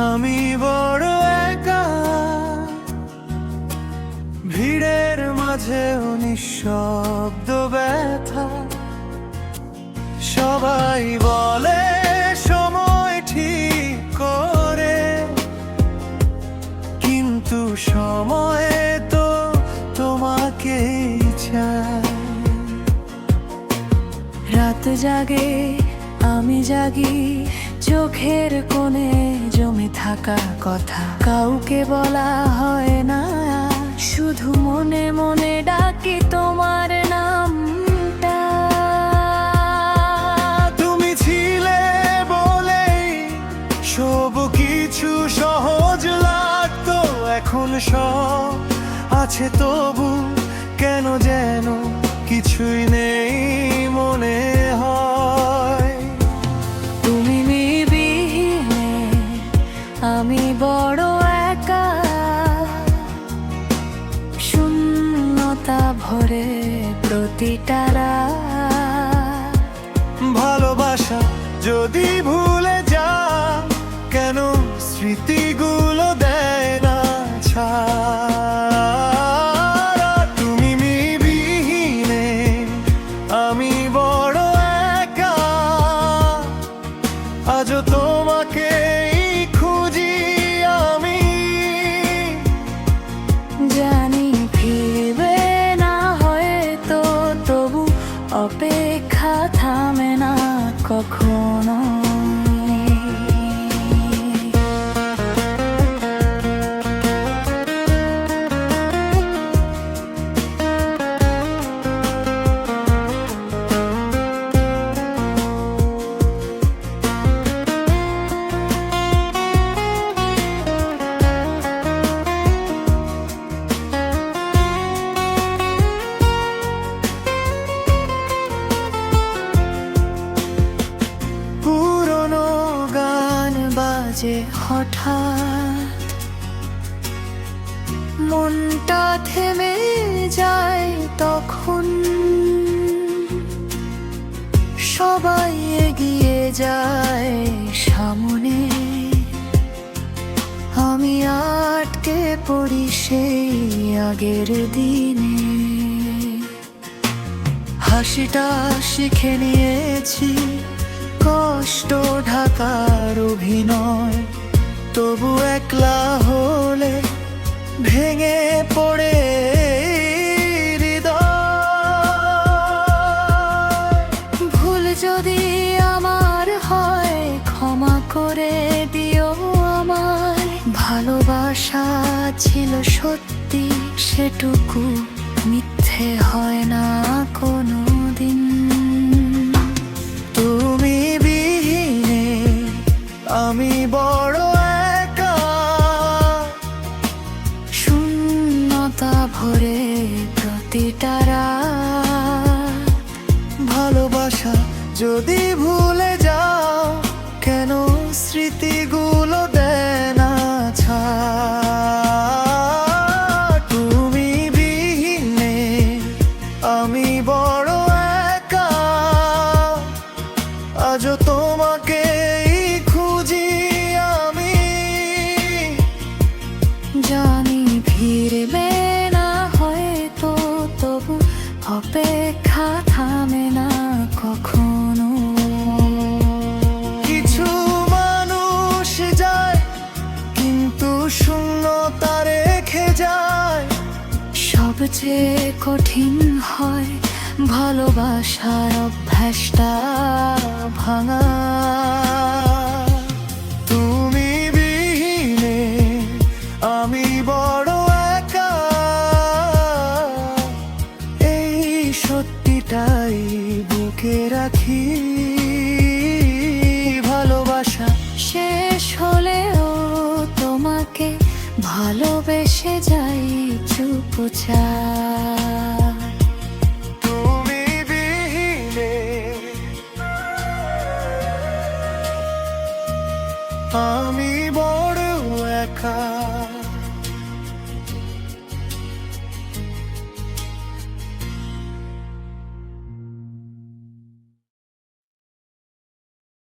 আমি বড় একা, ভিড়ের মাঝেও নিঃশব্দ ব্যথা। সবাই বলে সময় ঠিক করে, কিন্তু সময় তো তোমাকেই চায়। রাত জাগে আমি জাগি, চোখের কোণে জমে থাকা কথা কাউকে বলা হয় না, শুধু মনে মনে ডাকি তোমার নামটা। তুমি ছিলে বলেই সব কিছু সহজ লাগতো, এখন সব আছে তবু কেন যেন কিছুই নেই মনে হয়। তুমি বিহীনে আমি বড় একা, শূন্যতা ভরে প্রতিটা রাত। ভালোবাসা যদি ভুলে যা, কেন স্মৃতিগুলো দেয় না ছাড়া। তুমি বিহীনে আমি বড় একা, আজও তোমাকেই খুঁজি আমি। জানি ফিরবে না হয়তো, তবু অপেক্ষা থামে না কখনো। পুরনো গান বাজে হঠাৎ, মনটা থেমে যায় তখন। সবাই এগিয়ে যায় সামনে, আমি আটকে পড়ি সেই আগের দিনে। হাসিটা শিখে নিয়েছি, কষ্ট ঢাকার অভিনয়, তবু একলা হলে ভেঙে পড়ে হৃদয়। ভুল যদি আমার হয় ক্ষমা করে দিও আমায়, ভালোবাসা ছিল সত্যি সেটুকু মিথ্যে হয় না কোনো দিন। তুমি বিহীনে আমি বড় একা, শূন্যতা ভরে প্রতিটা রাত। ভালোবাসা যদি ভুলে যাও, কেন স্মৃতিগুলো দেয় না ছাড়। তুমি বিহীনে আমি বড় একা, আজও তোমাকেই খুঁজি আমি। জানি ফিরবে না হয়তো, তবু অপেক্ষা থামে না কখনো। কিছু মানুষ যায় কিন্তু শূন্যতা রেখে যায়। সবচেয়ে কঠিন হয় ভালোবাসার অভ্যাসটা ভাঙা। তুমি বিহীনে আমি বড় একা, এই সত্যিটাই বুকে রাখি। ভালোবাসা শেষ হলেও তোমাকে ভালোবেসে যাই চুপচাপ। তুমি বিহীনে আমি বড় একা।